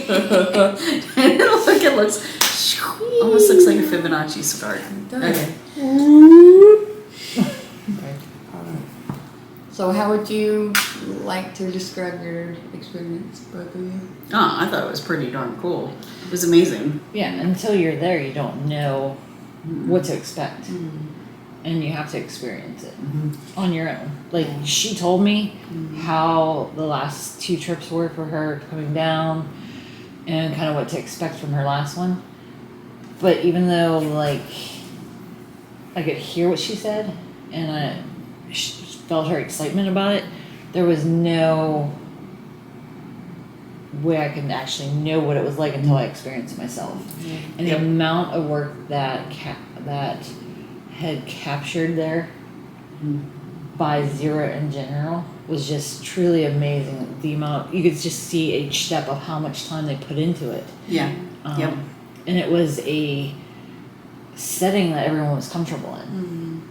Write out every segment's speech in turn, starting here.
It looks almost looks like a Fibonacci chart. Okay. So how would you like to describe your experience, both of you? Oh, I thought it was pretty darn cool. It was amazing. Yeah, until you're there, you don't know what to expect. And you have to experience it on your own. Like, she told me how the last 2 trips were for her coming down and kind of what to expect from her last one. But even though, like, I could hear what she said and I felt her excitement about it, there was no way I could actually know what it was like until I experienced it myself. And the amount of work that had captured there by Xyraitha and General was just truly amazing. The amount, you could just see each step of how much time they put into it. Yeah. And it was a setting that everyone was comfortable in.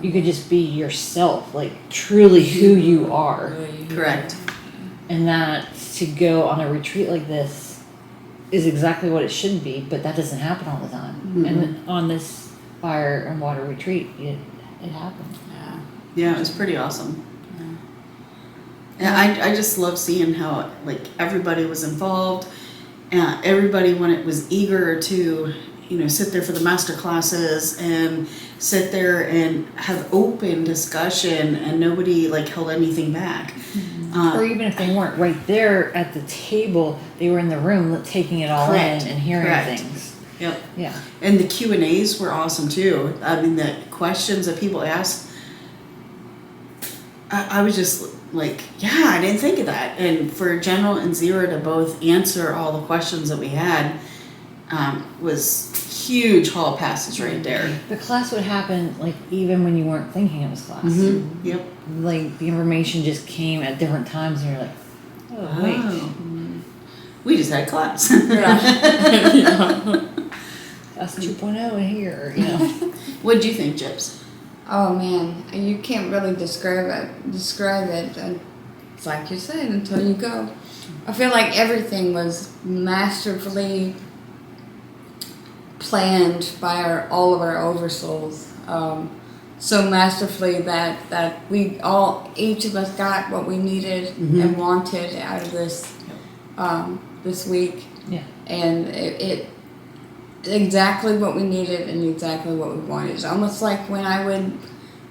You could just be yourself, like truly who you are. Correct. And that to go on a retreat like this is exactly what it should be, but that doesn't happen all the time. And on this fire and water retreat, it happened. Yeah, it was pretty awesome. Yeah, I just love seeing how like everybody was involved. Everybody was eager to, sit there for the master classes and sit there and have open discussion, and nobody like held anything back. Or even if they weren't right there at the table, they were in the room taking it all in and hearing things. Yep. Yeah. And the Q&As were awesome too. I mean, the questions that people asked, I was just like, I didn't think of that. And for General and Zerhra to both answer all the questions that we had was huge hall passes right there. The class would happen like even when you weren't thinking it was class. Yep. Like the information just came at different times and you're like, oh wait. We just had class. That's 2.0 in here, What'd you think, Gyps? Oh man, you can't really describe it. It's like you said, until you go. I feel like everything was masterfully planned by all of our oversouls. So masterfully that each of us got what we needed and wanted out of this this week. Yeah. And it exactly what we needed and exactly what we wanted. It's almost like when I would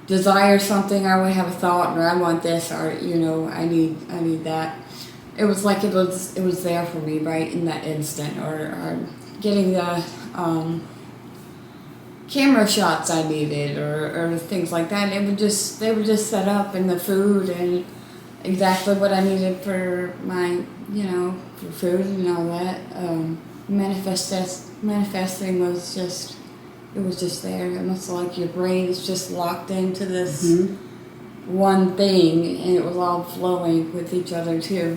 desire something, I would have a thought, or I want this, or I need that. It was like it was there for me right in that instant, or getting the camera shots I needed, or things like that. They were just set up in the food and exactly what I needed for my for food and all that. Manifesting was just there. It must like your brain is just locked into this one thing, and it was all flowing with each other too.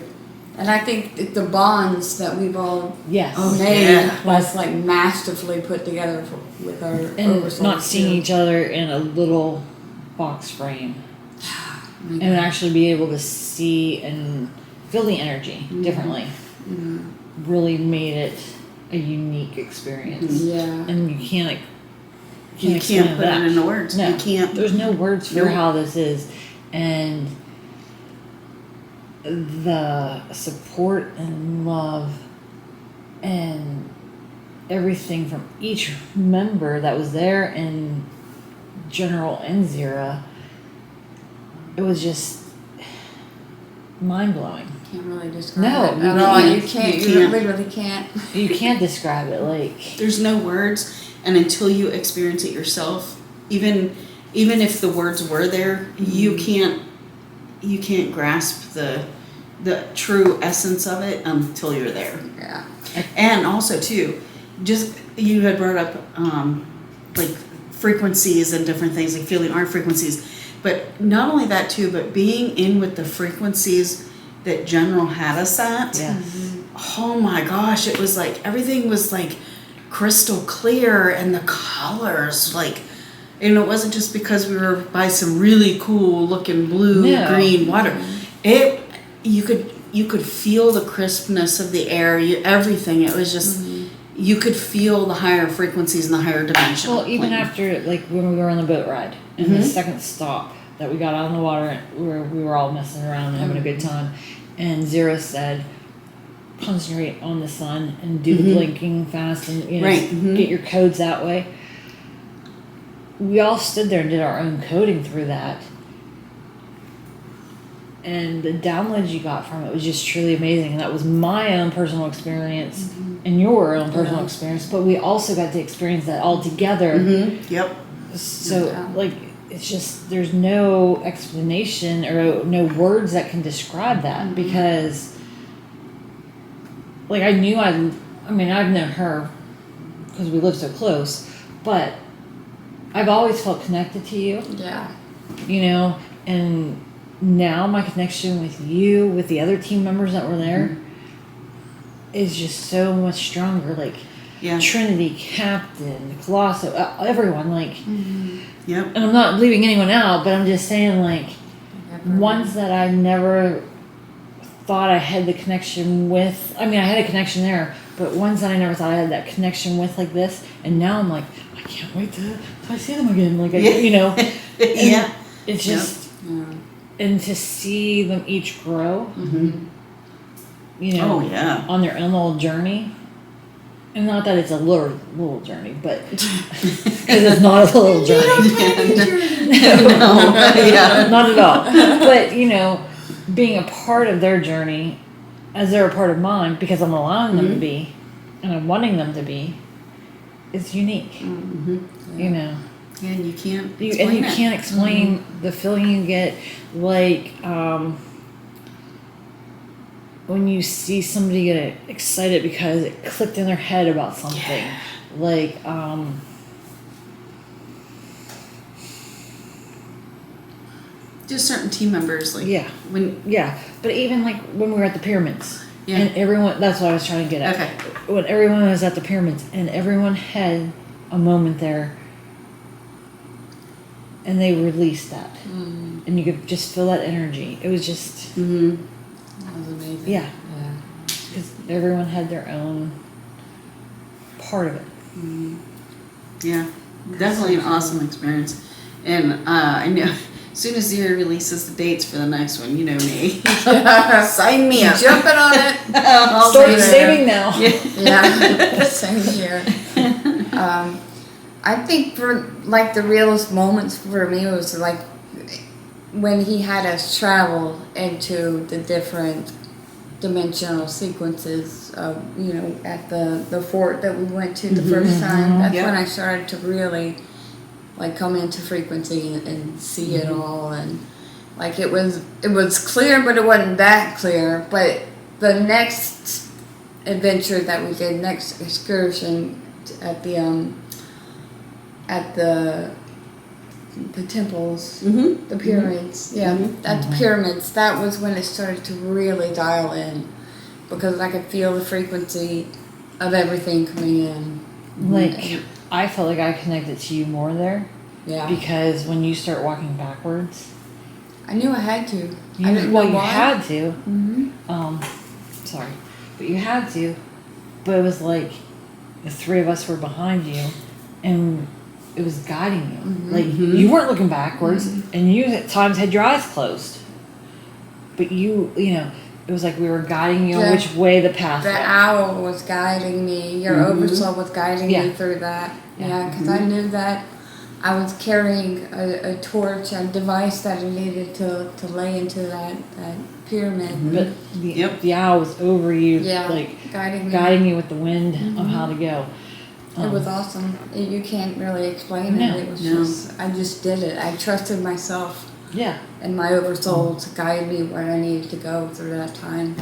And I think the bonds that we've all made was like masterfully put together with our and not seeing each other in a little box frame, and actually be able to see and feel the energy differently. Really made it a unique experience. And you can't put it into words. No, you can't. There's no words for how this is, and the support and love and everything from each member that was there, and General and Zerhra, it was just mind-blowing. Can't really describe it at all. You literally can't. You can't describe it. Like, there's no words, and until you experience it yourself, even if the words were there, you can't grasp the true essence of it until you're there. Yeah. And also too, just you had brought up like frequencies and different things, like feeling our frequencies, but not only that too, but being in with the frequencies that General had us at. Oh my gosh, it was like everything was like crystal clear, and the colors, like, and it wasn't just because we were by some really cool looking blue green water. You could you could feel the crispness of the air, everything. It was just, you could feel the higher frequencies and the higher dimension. Well, even after, like, when we were on the boat ride, and the second stop that we got out on the water, where we were all messing around and having a good time, and Zerhra said, concentrate on the sun and do the blinking fast and, you know, Right. get your codes that way. We all stood there and did our own coding through that. And the downloads you got from it was just truly amazing. And that was my own personal experience and your own personal experience. But we also got to experience that all together. Yep. So, like, it's just, there's no explanation or no words that can describe that because, like, I mean, I've known her because we live so close, but I've always felt connected to you. Yeah. You know, and now my connection with you, with the other team members that were there, is just so much stronger. Like, Trinity, Captain, Colosso, everyone, like, Yep. and I'm not leaving anyone out, but I'm just saying, like, ones that I never thought I had the connection with. I mean, I had a connection there, but ones that I never thought I had that connection with like this, and now I'm like, I can't wait till I see them again. Like, you know, Yeah. it's just, and to see them each grow, you know, Oh, yeah. on their own little journey. And not that it's a little journey, but because it's not a little journey. No. Yeah. Not at all. But, you know, being a part of their journey as they're a part of mine because I'm allowing them to be and I'm wanting them to be is unique. You know. And you can't You explain it. can't explain the feeling you get, like, when you see somebody get excited because it clicked in their head about something. Like, just certain team members, like but even like when we were at the pyramids, Yeah. and everyone, that's what I was trying to get at. Okay. When everyone was at the pyramids and everyone had a moment there and they released that. And you could just feel that energy. It was just, That was amazing. yeah. Because everyone had their own part of it. Yeah, definitely an awesome experience. And I know as soon as Zerhra releases the dates for the next one, you know me. Sign me up. Jumping on it. I'll Start be there. saving now. Yeah, same here. I think for like the realest moments for me was like when he had us travel into the different dimensional sequences of, you know, at the fort that we went to the first time. That's when I started to really like come into frequency and see it all, and like it was clear, but it wasn't that clear. But the next adventure that we did, next excursion at the temples, the pyramids, at the pyramids, that was when it started to really dial in, because I could feel the frequency of everything coming in. Like, I felt like I connected to you more there. Yeah. Because when you start walking backwards, I knew I had to. you, I didn't well, know you why. had to. Sorry, but you had to. But it was like the three of us were behind you, and it was guiding you. Like, you weren't looking backwards, and you at times had your eyes closed. But you know, it was like we were guiding you on which way the path The was. owl was guiding me. Your oversoul was guiding Yeah. me through that. Yeah, because I knew that I was carrying a torch, a device that I needed to lay into that pyramid. But the owl was over you, like guiding me. you with the wind of how to go. It was awesome. You can't really explain No. it. It was just, I just did it. I trusted myself Yeah. and my oversoul to guide me where I needed to go through that time.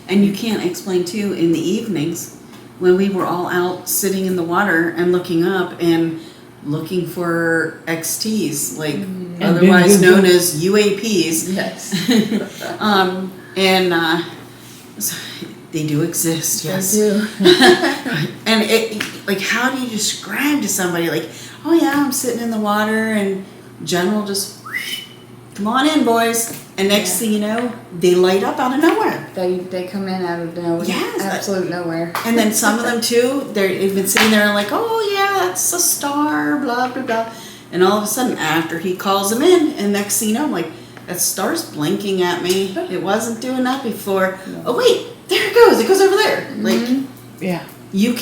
And you can't explain too, in the evenings when we were all out sitting in the water and looking up and looking for XTs, like otherwise boom, boom, known boom. as UAPs. Yes. So they do exist, yes. I do. And it, like, how do you describe to somebody, like, oh yeah, I'm sitting in the water and General just come on in, boys. And next thing you know, they light up out of nowhere. They come in out of nowhere, Yes. absolute nowhere. And then some of them too, they've been sitting there like, oh yeah, that's a star, blah, blah, blah. And all of a sudden, after he calls them in, and next thing you know, I'm like, that star's blinking at me. It wasn't doing that before. No. Oh wait, there it goes. It goes over there. Like, Yeah. you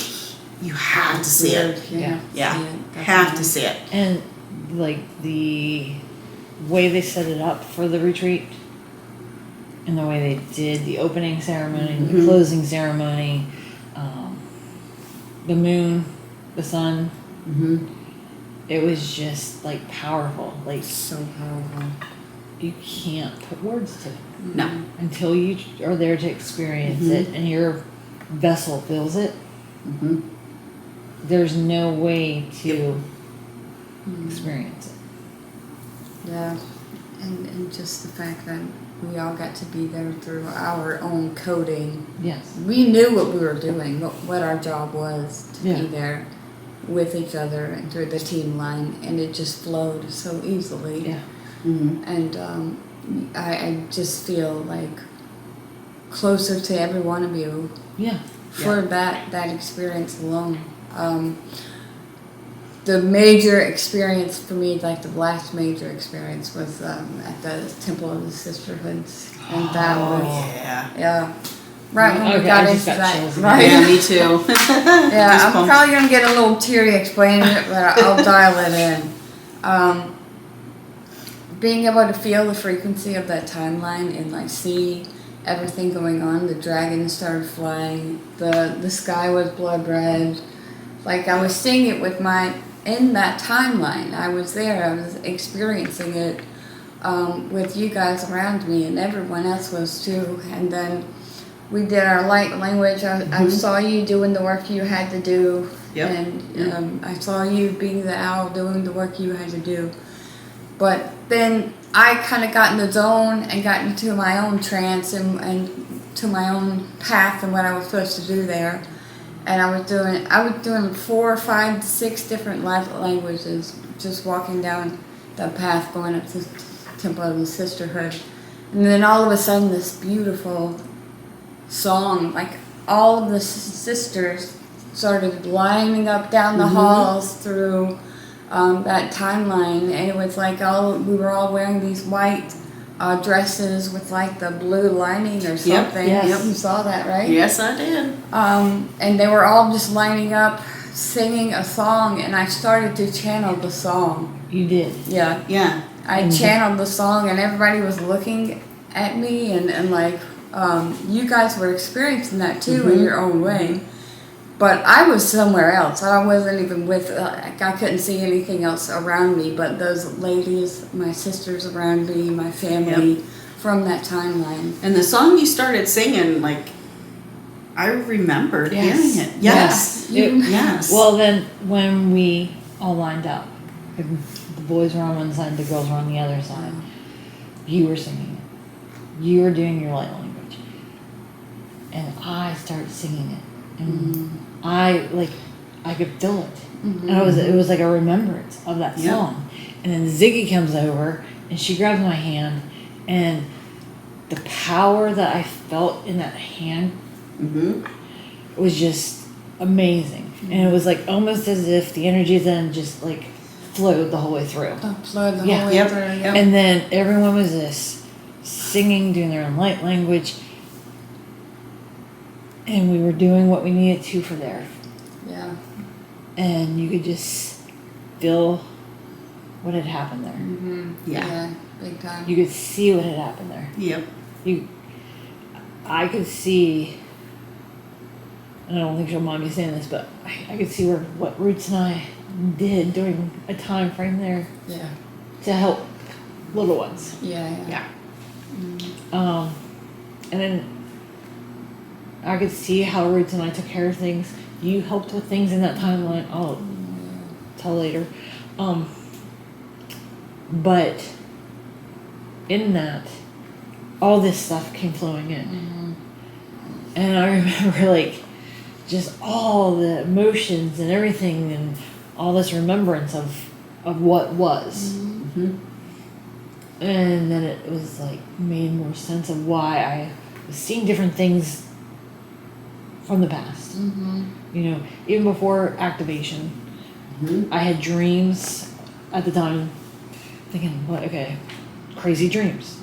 have to see it. Yeah. Yeah, See it, have to definitely. see it. And like the way they set it up for the retreat and the way they did the opening ceremony and the closing ceremony, the moon, the sun, it was just like powerful. Like, So powerful. you can't put words to it No. until you are there to experience it and your vessel feels it. There's no way to experience it. Yeah, and just the fact that we all got to be there through our own coding. Yes. We knew what we were doing, what our job was to Yeah. be there with each other and through the team line, and it just flowed so easily. Yeah. And I just feel like closer to every one of you Yeah. for that experience alone. The major experience for me, like the last major experience, was at the Temple of the Sisterhoods, and that was Yeah. right when we Okay, got I into just got that. chills. Right? Yeah, me too. Yeah, I'm Goosebumps. probably gonna get a little teary explaining it, but I'll dial it in. Being able to feel the frequency of that timeline and like see everything going on. The dragon started flying. The sky was blood red. Like I was seeing it with in that timeline. I was there. I was experiencing it with you guys around me, and everyone else was too. And then we did our light language. I saw you doing the work you had to do. Yep. And I saw you being the owl doing the work you had to do. But then I kind of got in the zone and got into my own trance and to my own path and what I was supposed to do there. And I was doing 4, 5, 6 different life languages, just walking down the path going up to Temple of the Sisterhood. And then all of a sudden this beautiful song, like all of the sisters started lining up down the halls through that timeline, and it was like we were all wearing these white dresses with like the blue lining or something. Yes. You saw that, right? Yes, I did. And they were all just lining up, singing a song, and I started to channel the song. You did. Yeah, Yeah. I channeled the song, and everybody was looking at me, and like you guys were experiencing that too in your own way. But I was somewhere else. I wasn't even with, I couldn't see anything else around me but those ladies, my sisters around me, my family from that timeline. And the song you started singing, like, I remembered Yes. hearing it. Yes. Yes. Well, then when we all lined up, the boys were on one side, the girls were on the other side. You were singing it. You were doing your light language, and I started singing it, and I could feel it, and it was like a remembrance of that Yep. song. And then Ziggy comes over, and she grabs my hand, and the power that I felt in that hand was just amazing. And it was like almost as if the energy then just like flowed the whole way through. Upload the Yeah. whole way Yep. through. Yep. And then everyone was just singing, doing their own light language, and we were doing what we needed to for there. Yeah. And you could just feel what had happened there. Yeah. Big time. You could see what had happened there. Yep. I could see, and I don't think she'll mind me saying this, but I could see what Roots and I did during a time frame there Yeah. to help little ones. Yeah. Yeah. And then I could see how Roots and I took care of things. You helped with things in that timeline. I'll tell later. But in that, all this stuff came flowing in. And I remember like just all the emotions and everything and all this remembrance of what was. And then it was like made more sense of why I was seeing different things from the past. You know, even before activation, I had dreams at the time thinking, what, okay, crazy dreams.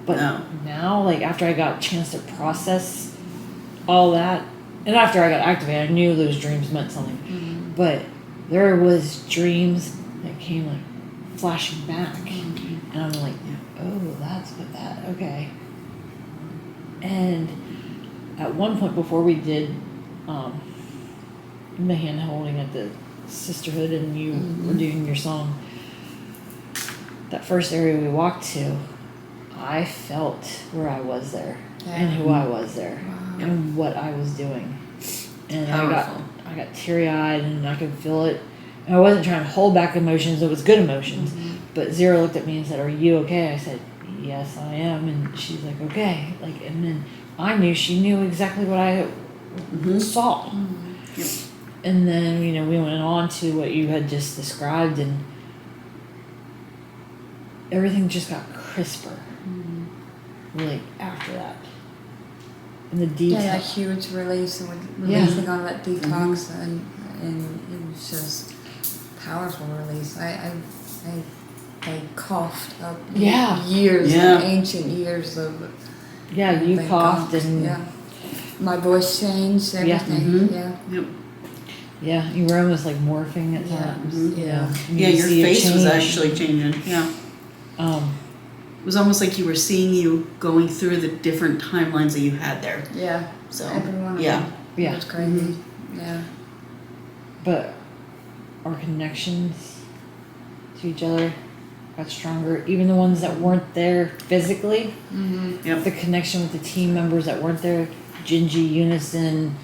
But now, like, after I got a chance to process all that, and after I got activated, I knew those dreams meant something. But there was dreams that came, like, flashing back. And I'm like, oh, that's what that, okay. And at one point before we did the hand holding at the sisterhood and you were doing your song, that first area we walked to, I felt where I was there and who I was there and what I was doing. And I got teary-eyed and I could feel it. And I wasn't trying to hold back emotions, it was good emotions. But Zero looked at me and said, "Are you okay?" I said, "Yes, I am." And she's like, "Okay." Like, and then I knew she knew exactly what I saw. Yep. And then, you know, we went on to what you had just described, and everything just got crisper. Really, after that. And the detail. Yeah, that huge release and releasing on that detox, and it was just powerful release. I coughed up years, ancient years of. Yeah, you coughed and. Yeah. My voice changed, everything. Yep. Yeah, you were almost like morphing at times. Yeah. Yeah, your face was actually changing. Yeah. It was almost like you were seeing you going through the different timelines that you had there. Yeah. So everyone. yeah. It was crazy. Yeah. But our connections to each other got stronger. Even the ones that weren't there physically. Yep. The connection with the team members that weren't there. Gingy, Unison,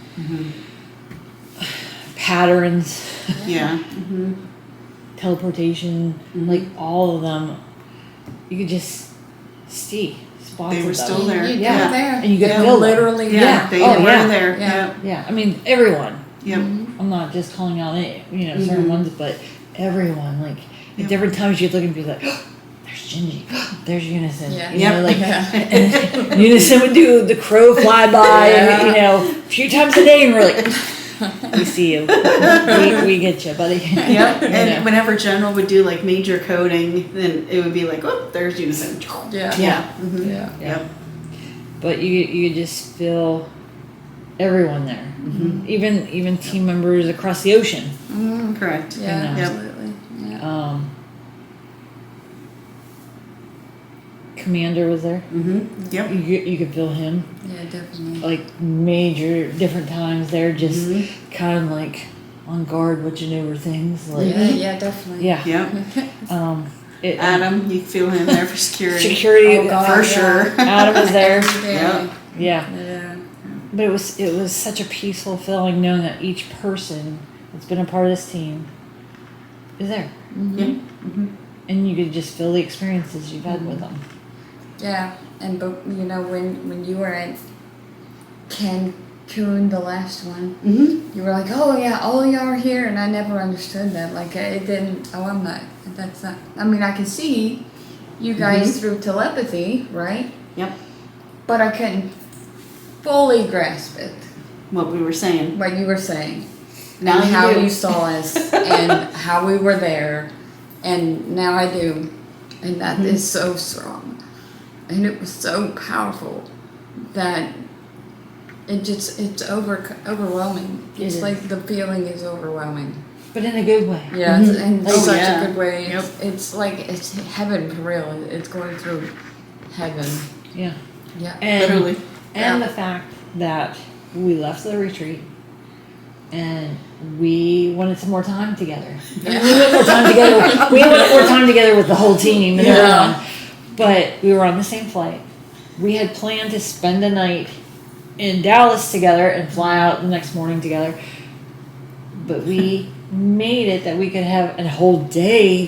patterns, teleportation, like all of them. You could just see spots. They were of them. still there. You Yeah. were there. And you could Yeah, feel them. literally. Yeah, they were there. Yeah. Yeah, I mean everyone. Yep. I'm not just calling out any, certain ones, but everyone. Like at different times, you'd look and be like, oh, "There's Gingy, there's Unison." Yeah. You know, like and Unison would do the crow flyby, and a few times a day, and we're like, "We see you, we get you, buddy." Yep. And whenever General would do like major coding, then it would be like, "Oh, there's Unison." Yeah. Yeah. Yeah. Yep. But you just feel everyone there, even team members across the ocean. Correct. Yeah. Yep. Absolutely. Yeah. Commander was there. Yep. You could feel him. Yeah, definitely. Like major different times there, just kind of like on guard, watching over things. Like Yeah, definitely. yeah. Yep. Adam, you feel him there for security. Security for sure. Adam was there. Yeah. Yeah. But it was such a peaceful feeling knowing that each person that's been a part of this team is there. And you could just feel the experiences you've had with them. Yeah, and but when you were at Cancun, the last one, you were like, "Oh yeah, all y'all are here," and I never understood that. Like it didn't. Oh, I'm not. That's not. I mean, I can see you guys through telepathy, right? Yep. But I couldn't fully grasp it. What we were saying. What you were saying. Now and you how do. you saw us and how we were there, and now I do, and that is so strong. And it was so powerful that it's overwhelming. It's like the feeling is overwhelming. But in a good way. Yeah, it's in such yeah. a good way. Yep. It's like it's heaven for real. It's going through heaven. Yeah. Yeah. And, Literally. And the fact that we left the retreat and we wanted some more time together. Yeah. We wanted more time together. We wanted more time together with the whole team and everyone. But we were on the same flight. We had planned to spend the night in Dallas together and fly out the next morning together. But we made it that we could have a whole day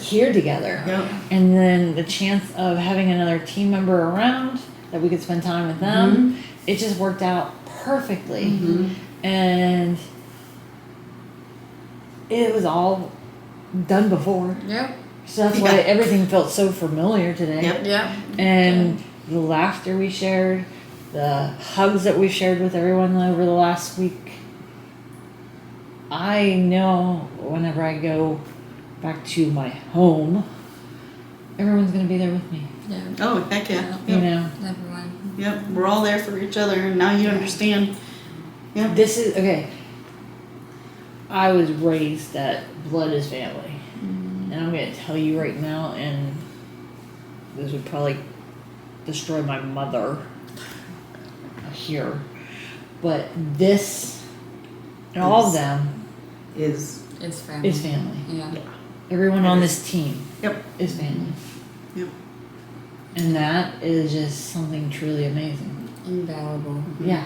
here together. Yep. And then the chance of having another team member around that we could spend time with them, it just worked out perfectly. And it was all done before. Yep. So that's why Yeah. everything felt so familiar today. Yep. Yeah. And the laughter we shared, the hugs that we shared with everyone over the last week. I know whenever I go back to my home, everyone's going to be there with me. Yeah. Oh, heck yeah. You Yep. know, Everyone. Yep. We're all there for each other, and now you understand. Yep. this is okay. I was raised that blood is family. And I'm going to tell you right now, and this would probably destroy my mother here, but this and all of them Is. It's family. is family. Yeah. Everyone on this team Yep. is family. Yep. And that is just something truly amazing. Invaluable. Yeah.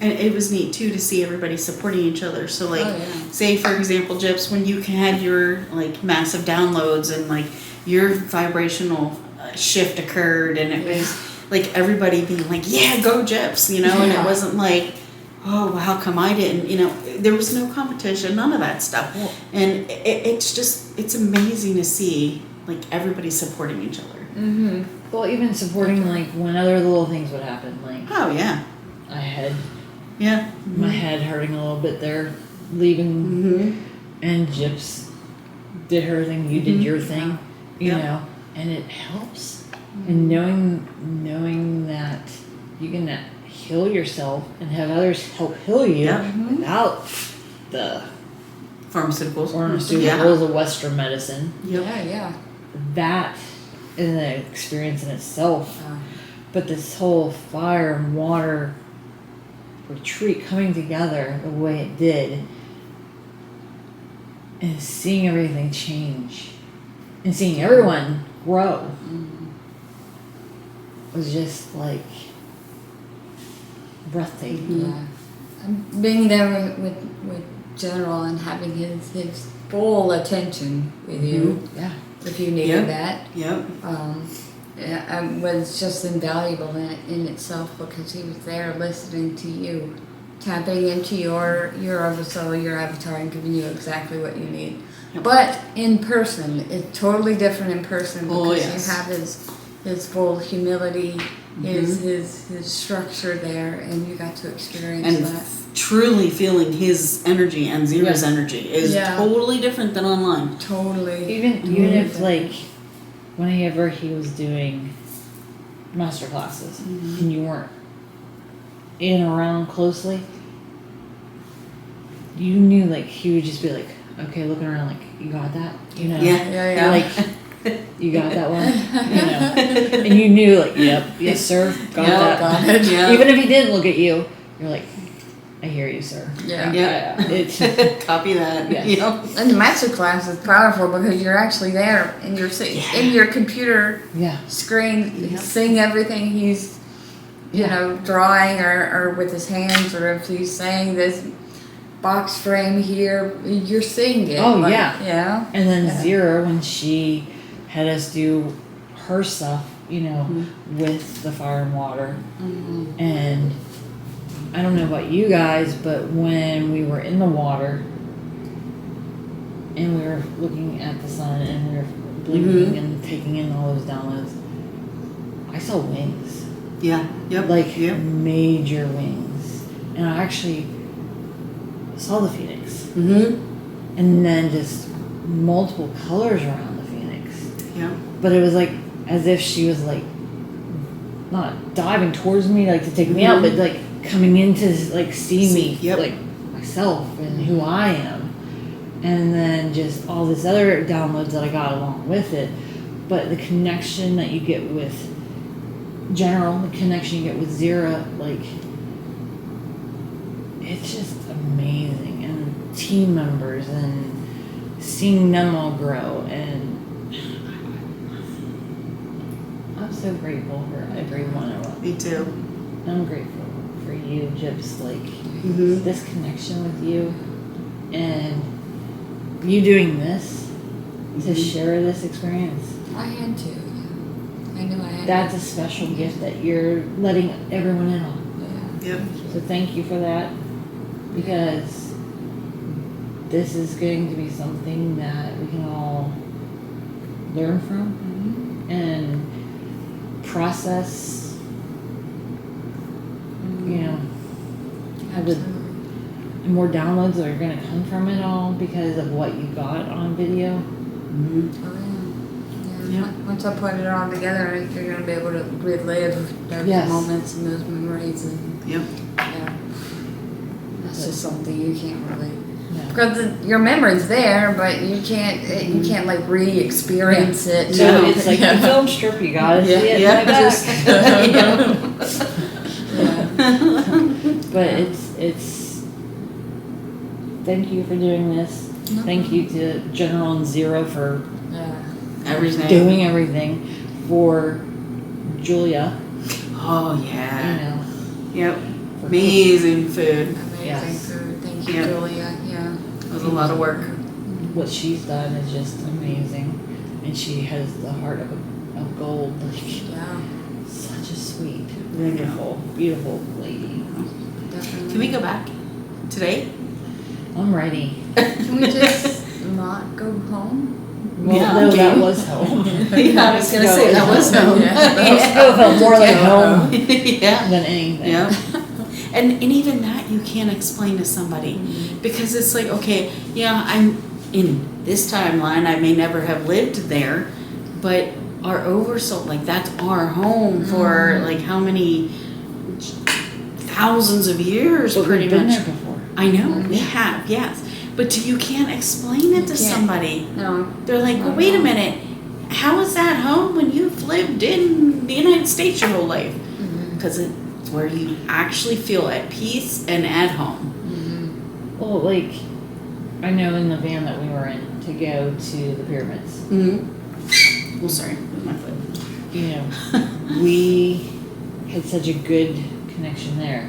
And it was neat too to see everybody supporting each other. So like, Oh, yeah. say for example, Gyps, when you had your like massive downloads and like your vibrational shift occurred, and it was like everybody being like, "Yeah, go Gyps," you know, and it Yeah. wasn't like, "Oh, well, how come I didn't?" You know, there was no competition, none of that stuff, and it's amazing to see like everybody supporting each other. Mm-hmm. Well, even supporting like when other little things would happen, like Oh yeah, I had yeah. my head hurting a little bit there, leaving, Mm-hmm. and Gyps did her thing, you did your thing, you Yeah. know, and it helps. And knowing that you can heal yourself and have others help heal you Yeah. without the Pharmaceuticals. pharmaceuticals of Western medicine. Yep. Yeah, yeah. That is an experience in itself. Uh, But this whole fire and water retreat coming together the way it did, and seeing everything change, and seeing everyone grow, was just like breathtaking. yeah. Being there with General and having his full attention with you, Yeah. if you needed Yeah. that. Yep. Yeah, was just invaluable in itself because he was there listening to you, tapping into your soul, your avatar, and giving you exactly what you need. Yep. But in person, it's totally different in person because Oh, yes. you have his full humility, his structure there, and you got to experience And that. truly feeling his energy and Zerhra's energy is Yeah. totally different than online. Totally. Even if like whenever he was doing master classes and you weren't in or around closely, you knew like he would just be like, okay, looking around like, you got that, you know, Yeah. like you got that one, you know, and you knew like, yep, yes sir, got Yeah, that. got it. Yeah. Even if he didn't look at you, you're like, I hear you, sir. Yeah. Yeah. It's Copy that. Yes. You know. And the master class is powerful because you're actually there and you're in your computer yeah. screen, Yep. seeing everything he's, you know, drawing or with his hands, or if he's saying this box frame here, you're seeing it. Oh, like, yeah. Yeah. And then Yeah. Zerhra, when she had us do her stuff, you know, with the fire and water. And I don't know about you guys, but when we were in the water and we were looking at the sun and we were blinking and taking in all those downloads, I saw wings. Yeah. Yep. Like Yep. major wings. And I actually saw the phoenix. Mm-hmm. And then just multiple colors around the phoenix. Yeah. But it was like as if she was like not diving towards me like to take me out, but like coming in to like see me Yep. like myself and who I am. And then just all this other downloads that I got along with it. But the connection that you get with General, the connection you get with Zerhra, like it's just amazing. And team members and seeing them all grow, and I'm so grateful for every one of them. Me too. I'm grateful for you, Gyps, like this connection with you and you doing this to share this experience. I had to. I knew I had That's a special gift that you're letting everyone in on. to. Yep. So thank you for that, because this is going to be something that we can all learn from and process. You know, have the Absolutely. more downloads that are going to come from it all because of what you got on video. Mm-hmm. Oh, yeah. Yeah. Once I put it all together, you're going to be able to relive those Yes. moments and those memories. And Yep. yeah, that's just something you can't really. No. Because your memory's there, but you can't like re-experience it. So No. it's like the film strip, you gotta see it. Yeah. in the back. Yeah. But it's thank you for doing this. No. Thank you to General and Zerhra for Yeah. Everything. doing everything. For Julia, Oh you yeah. know. Yep. For Amazing food. Amazing Yes. food. Thank you, Yeah. Julia. Yeah. It was a lot of work. what she's done is just amazing, and she has the heart of gold. Like, Yeah. such a sweet, Yeah. beautiful lady. Definitely. Can we go back today? I'm ready. Can we just not go home? Well, Yeah, no, okay. that was home. Yeah, I was gonna say that was home. It felt more like home Yeah. than anything. Yeah. And even that you can't explain to somebody because it's like, okay, yeah, I'm in this timeline, I may never have lived there, but our oversoul, like that's our home for like how many thousands of years But pretty we've been much. there before. I know, we have, yes. But you can't explain it to can't. somebody. No. They're like, well, wait a minute. How is that home when you've lived in the United States your whole life? Because it's where you actually feel at peace and at home. Well, like, I know in the van that we were in to go to the pyramids, Mm-hmm. Well, sorry, with my foot. you know, we had such a good connection there.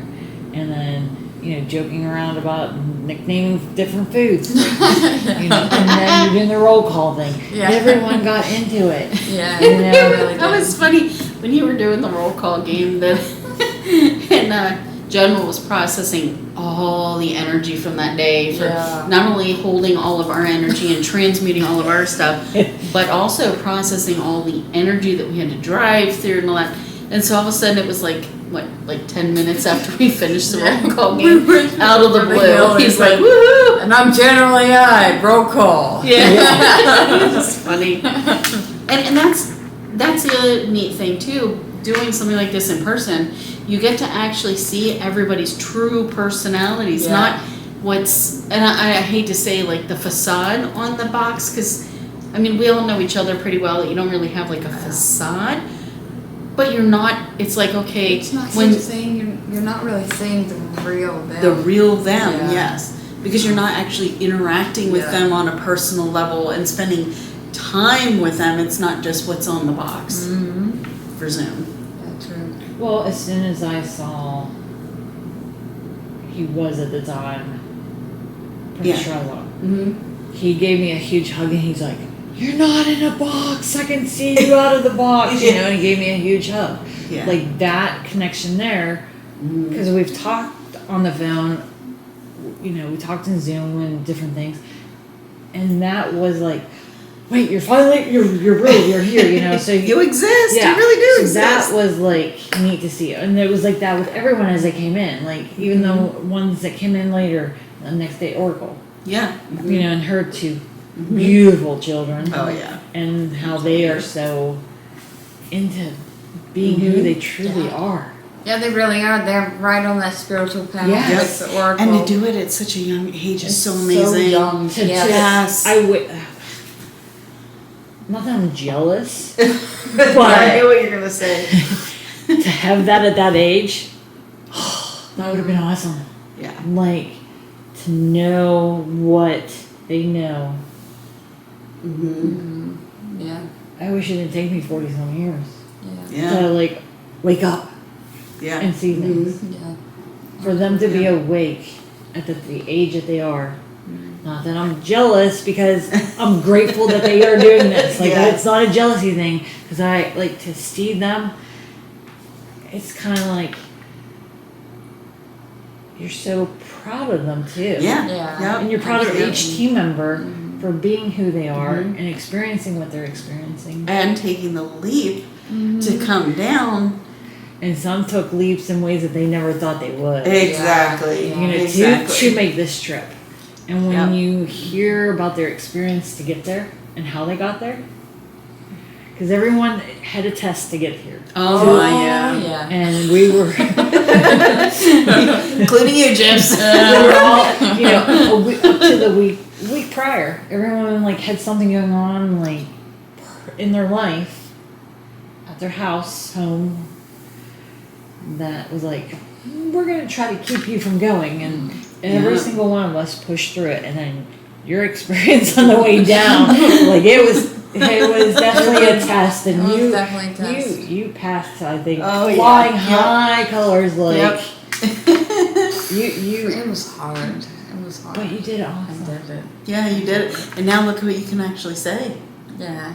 And then, you know, joking around about nicknaming different foods. You know, and then you're doing the roll call thing. Yeah. Everyone got into it. Yeah. You know, really That was funny when you were doing the roll call game that and General was processing all the energy from that day for Yeah. not only holding all of our energy and transmuting all of our stuff, but also processing all the energy that we had to drive through and all that. And so all of a sudden it was like, what, like 10 minutes after we finished the roll call game, out of the blue, he's like, woohoo! And I'm General AI, roll call. Yeah. It's funny. And that's the other neat thing too, doing something like this in person, you get to actually see everybody's true personalities, Yeah. not what's, and I hate to say like the facade on the box, because I mean, we all know each other pretty well, that you don't really have like a facade, but you're not, it's like, okay, It's not when saying you're not really seeing the real them. the real them, Yeah. yes, because you're not actually interacting with Yeah. them on a personal level and spending time with them. It's not just what's on the box for Zoom. Yeah, true. well, as soon as I saw he was at the time, Yeah. Prince Charlotte, Mm-hmm. he gave me a huge hug and he's like, "You're not in a box. I can see you out of the box." You know, and he gave me a huge hug. Yeah. Like that connection there, because we've talked on the phone, you know, we talked in Zoom and different things, and that was like, wait, you're finally, you're real, you're here, you know. So you exist. yeah, You really do so exist. that was like neat to see, and it was like that with everyone as they came in. Like even though ones that came in later, the next day Oracle, Yeah. you know, and her two beautiful children. Oh yeah. And how they are so into being who they truly are. Yeah, they really are. They're right on that spiritual path. Yes. With the Oracle. And to do it at such a young age is so So amazing. young. To Yes. Yes. Not that I'm jealous, I but know what you're gonna say. to have that at that age, that would have been awesome. Yeah. Like, to know what they know. Mm-hmm. Yeah. I wish it didn't take me 40-some years Yeah. Yeah. to, like, wake up Yeah. and see things. Yeah. For them to be awake at the age that they are. Not that I'm jealous, because I'm grateful that they are doing this. Like, Yeah. it's not a jealousy thing, because I like to see them. It's kind of like you're so proud of them too. Yeah. Yeah. Yep. And you're proud of each team member Mhm. for being who they are Mhm. and experiencing what they're experiencing. And taking the leap Mm-hmm. to come down. And some took leaps in ways that they never thought they would. Exactly. Yeah. You know, Exactly. to make this trip. And when Yep. you hear about their experience to get there and how they got there, because everyone had a test to get here. Oh, yeah. yeah. And we were, Including you, Gyps. we were all, you know, up to the week prior, everyone like had something going on like in their life, at their home, that was like, we're gonna try to keep you from going, and every Yeah. single one of us pushed through it, and then your experience on the way down, like it was definitely a test, and It was you definitely a test. you passed, I think, Oh, yeah. flying Yep. high colors, like Yep. you, It was hard. It was hard. but you did I awesome. did it. Yeah, you did it. And now look what you can actually say. Yeah.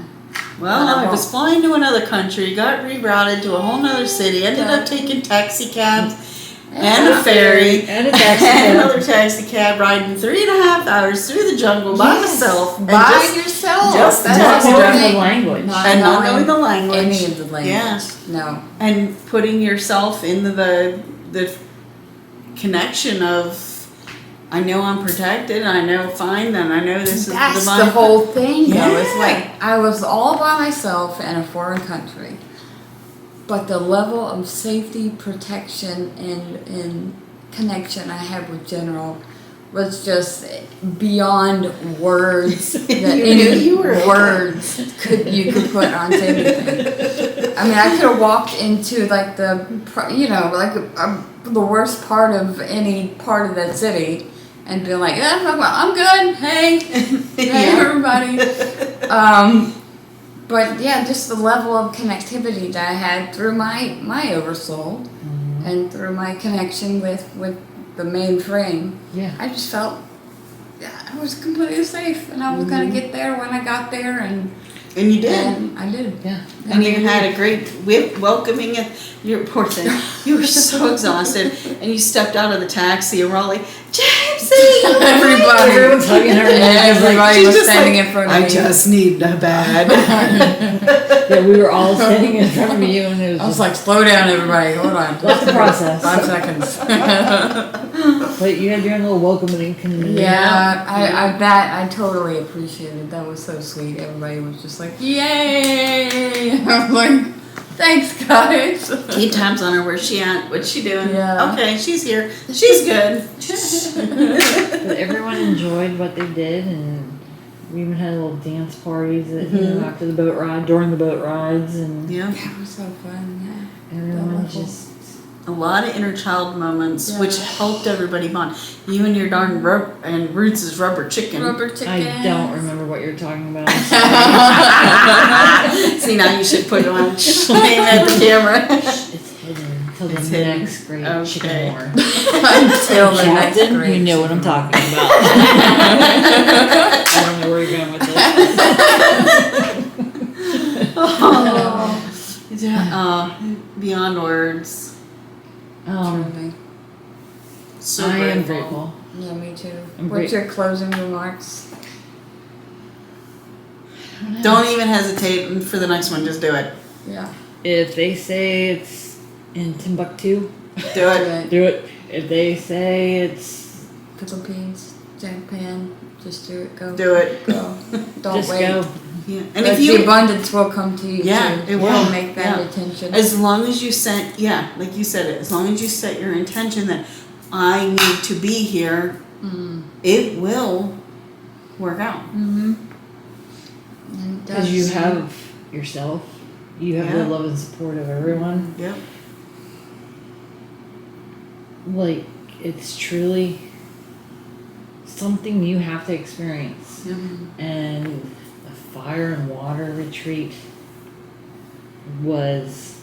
Well, I was flying to another country, got rerouted to a whole nother city, ended up taking taxi cabs and a ferry And a taxi and cab. another taxi cab, riding 3.5 hours through the jungle by Yes. myself. And By just- yourself. just That's not knowing important. the language. and not knowing the language. Any of the language. Yeah. No. And putting yourself into the connection of, I know I'm protected, I know fine, and I know this That's is divine. the whole thing, though. It's Yeah. like I was all by myself in a foreign country, but the level of safety, protection, and connection I had with General was just beyond words that You knew any you were okay. words you could put onto anything. I mean, I could have walked into like the worst part of any part of that city and been like, yeah, I'm good. Hey, hey, Yeah. everybody. But yeah, just the level of connectivity that I had through my oversoul and through my connection with the mainframe. Yeah. I just felt I was completely safe, and I was gonna get there when I got there, and And you did. I did. Yeah. And you had a great welcoming. Your poor thing. You were so exhausted, and you stepped out of the taxi, and we're all like, Gypsy! Everybody. Everyone's hugging her. Everybody She's was just standing like, in front of I me. just need a bed. Yeah, we were all standing in front of you, and it was I was just, like, slow down, everybody. Hold on. Lots of process. 5 seconds. but you had your own little welcoming community. Yeah, I totally appreciated. That was so sweet. Everybody was just like, yay! I was like, thanks, guys. Keep tabs on her. Where's she at? What's she doing? Yeah. Okay, she's here. She's good. But everyone enjoyed what they did, and we even had little dance parties at, you know, after the boat ride, during the boat rides, and Yeah. That was so fun. Yeah. everyone Wonderful. just. A lot of inner child moments, Yeah. which helped everybody bond. You and your darn and Roots' rubber chicken. Rubber chicken. I don't remember what you're talking about. See, now you should put it on shame at the camera. It's hidden until It's the hidden. next great Okay. chicken war. Until the next Captain, great you know what I'm talking about. I don't know where you're going with this. Beyond words. Truly. So I am grateful. grateful. Yeah, me too. I'm What's your closing remarks? Don't even hesitate for the next one. Just do it. Yeah. If they say it's in Timbuktu, Do it. do it. If they say it's Philippines, Japan, just do it. Go. Do it. Go. Don't just wait. go. Yeah. And And if the you, abundance will come to you. Yeah, too. it will. Make that Yeah. intention. as long as you set, like you said it, as long as you set your intention that I need to be here, it will work out. Mm-hmm. Because you have yourself, you have Yeah. the love and support of everyone. Yep. Like, it's truly something you have to experience. Yep. And the fire and water retreat was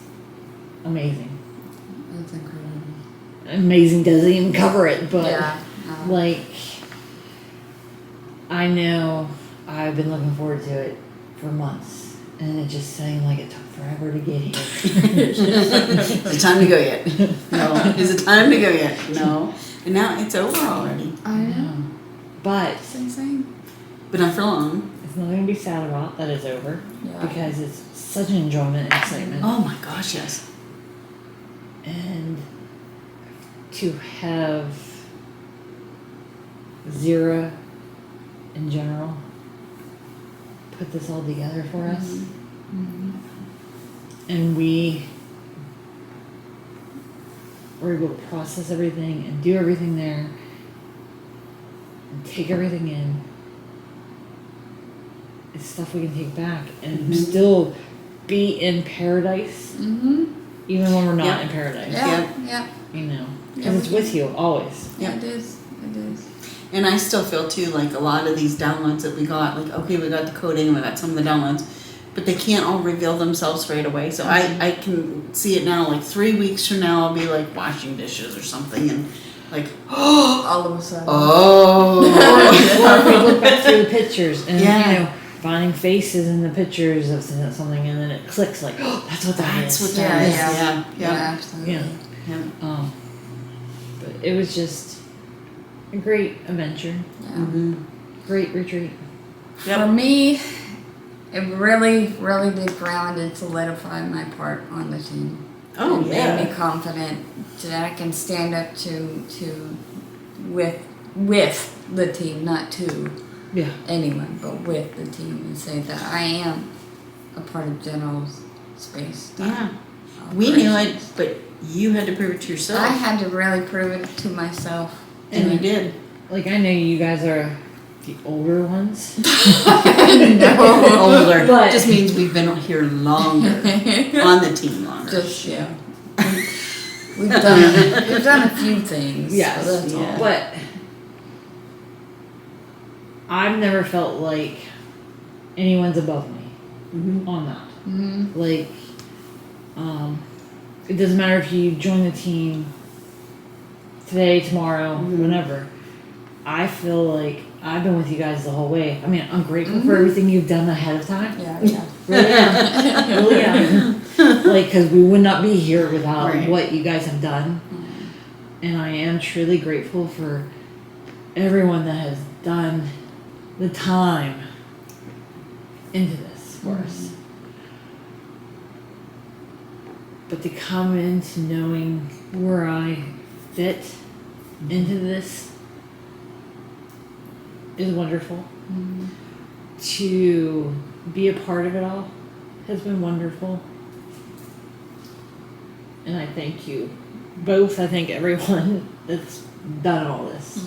amazing. That's incredible. Amazing doesn't even cover it, but Yeah. like, I know I've been looking forward to it for months, and it just seemed like it took forever to get here. Is it time to go yet? No. Is it time to go yet? No. And now it's over already. I know. But It's insane. But not for long. it's nothing to be sad about that it's over Yeah. because it's such an enjoyment and excitement. Oh my gosh, yes. And to have Xyraitha in general put this all together for us, Mm-hmm. and we were able to process everything and do everything there and take everything in. It's stuff we can take back and still be in paradise Mm-hmm. even when we're not Yep. in paradise. Yeah. Yeah. You know, because Yeah, it's we with you always. Yeah. It is. It is. And I still feel too like a lot of these downloads that we got, like, okay, we got the coding and we got some of the downloads, but they can't all reveal themselves right away. So I can see it now, like 3 weeks from now, I'll be like washing dishes or something and like, All of a sudden. Or oh. if we look back through the pictures and Yeah. you know, finding faces in the pictures of something, and then it clicks like, oh, that's what that That's is. what that is. Yeah, Yeah. Yeah, Yeah. absolutely. Yeah. Yeah. But it was just a great adventure, Yeah. Mm-hmm. great retreat. Yep. For me, it really, really did ground and solidify my part on the team. Oh, It yeah. made me confident that I can stand up to with the team, not to Yeah. anyone, but with the team, and say that I am a part of General's space. Yeah. We knew it, but you had to prove it to yourself. I had to really prove it to myself. And you did. Like, I know you guys are the older ones. Older. But- Just means we've been here longer. On the team longer. Just yeah. We've done a few things. Yes, so that's yeah. all. But I've never felt like anyone's above me Mm-hmm. on that. Mhm. Like, it doesn't matter if you join the team today, tomorrow, whenever. I feel like I've been with you guys the whole way. I mean, I'm grateful for everything you've done ahead of time. Yeah, yeah. Really am. Really am. Like, because we would not be here without Right. what you guys have done. And I am truly grateful for everyone that has done the time into this for us. But to come into knowing where I fit into this is wonderful. To be a part of it all has been wonderful. And I thank you both. I thank everyone that's done all this.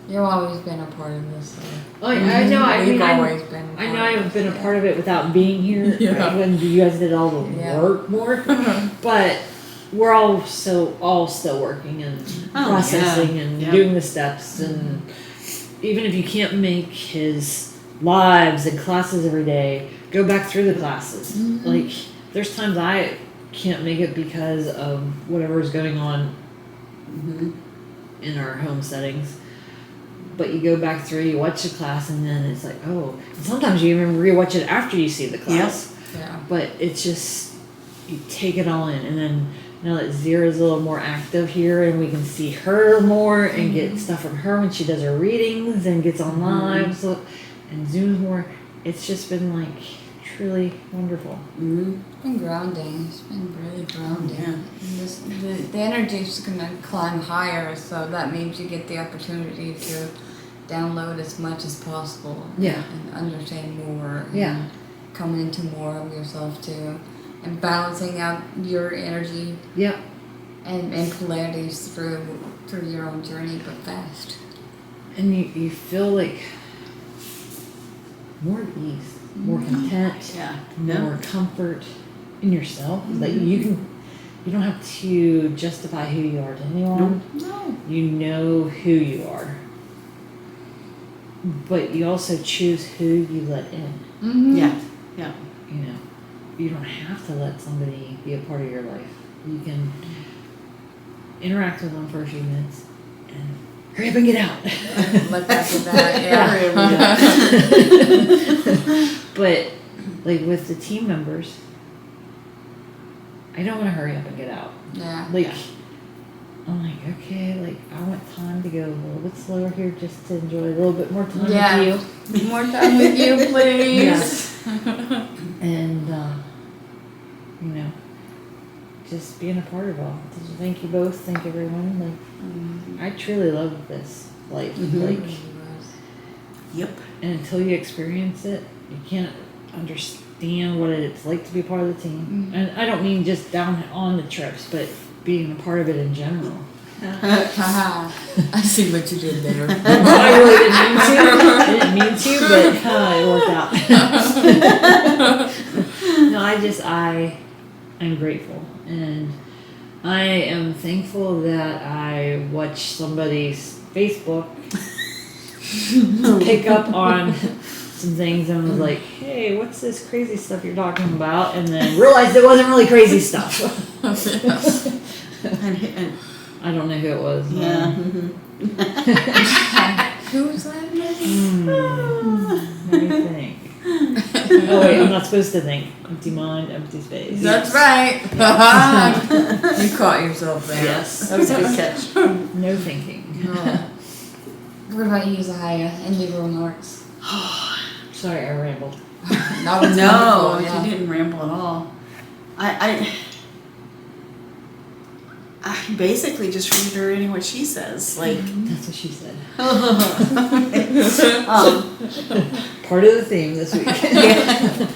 You've always been a part of this. Oh, I know. I We've mean, always been. I know I've been a part of it without being here. Yeah. Right, when you guys did all the Yeah. work more. But we're all still working and Oh, processing yeah. and Yeah. doing the steps, and even if you can't make his lives and classes every day, go back through the classes. Like, there's times I can't make it because of whatever's going on in our home settings. But you go back through, you watch the class, and then it's like, oh. And sometimes you even rewatch it after you see the class. Yeah. But it's just, you take it all in. And then now that Xyra's a little more active here, and we can see her more and get stuff from her when she does her readings and gets on live and Zooms more, it's just been like truly wonderful. Mm-hmm. It's been grounding. It's been really grounding. Yeah. And the energy's gonna climb higher, so that means you get the opportunity to download as much as possible. Yeah. And understand more. Yeah. And come into more of yourself too. And balancing out your energy Yep. and polarities through your own journey, but fast. And you feel like more at ease, more content, Yeah. more comfort in yourself. Like you don't have to justify who you are to anyone. No. You know who you are. But you also choose who you let in. Mm-hmm. Yeah. Yeah. You know, you don't have to let somebody be a part of your life. You can interact with them for a few minutes and hurry up and get out. Look back at that. Yeah. But like with the team members, I don't want to hurry up and get out. Yeah. Like I'm like, okay, like I want time to go a little bit slower here just to enjoy a little bit more time Yeah. with you. More time with you, please. And, you know, just being a part of it all. So thank you both. Thank everyone. Like, I truly love this life. Like, Yep. and until you experience it, you can't understand what it's like to be part of the team. And I don't mean just down on the trips, but being a part of it in general. Haha. I see what you did there. I really didn't mean to, but it worked out. No, I am grateful, and I am thankful that I watched somebody's Facebook pick up on some things and was like, hey, what's this crazy stuff you're talking about? And then realized it wasn't really crazy stuff. And I don't know who it was. yeah. Who was that? Let me think. Oh wait, I'm not supposed to think. Empty mind, empty space. That's right. You caught yourself there. Yes. That was a good catch. No thinking. What about you, Zahaya? Any remarks? Sorry, I rambled. That was No, wonderful, you yeah. didn't ramble at all. I basically just reiterating what she says. Like, That's what she said. um, Part of the theme this week. yeah.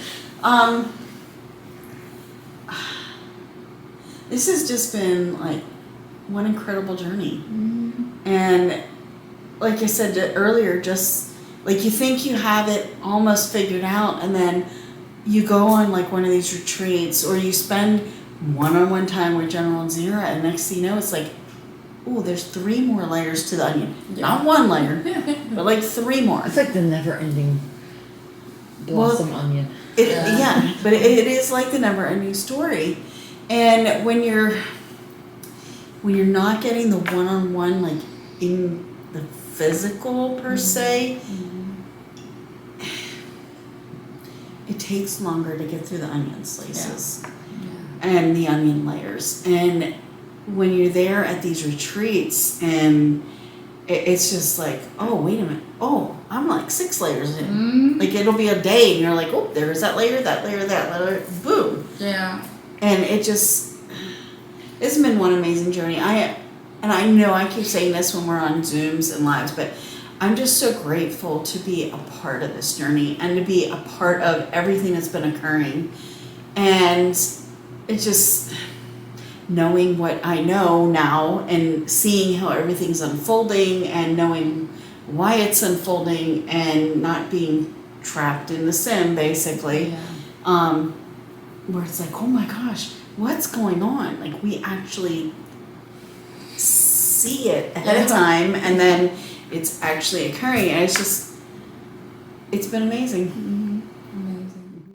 This has just been like one incredible journey. And like I said earlier, just like you think you have it almost figured out, and then you go on like one of these retreats, or you spend one-on-one time with General and Zerhra, and next thing you know, it's like, oh, there's 3 more layers to the onion. Yeah. Not 1 layer, but like 3 more. It's like the never-ending blossom onion. Yeah, but it is like the never-ending story. And when you're not getting the one-on-one, like in the physical per se, it takes longer to get through the onion slices and the onion layers. And when you're there at these retreats, and it's just like, oh, wait a minute. Oh, I'm like 6 layers in. Like it'll be a day, and you're like, oh, there's that layer, that layer, that layer, boom. Yeah. And it's been one amazing journey. And I know I keep saying this when we're on Zooms and lives, but I'm just so grateful to be a part of this journey and to be a part of everything that's been occurring. And it's just knowing what I know now and seeing how everything's unfolding and knowing why it's unfolding and not being trapped in the sim, basically. Where it's like, oh my gosh, what's going on? Like we actually see it ahead of time, and then it's actually occurring, and it's been amazing.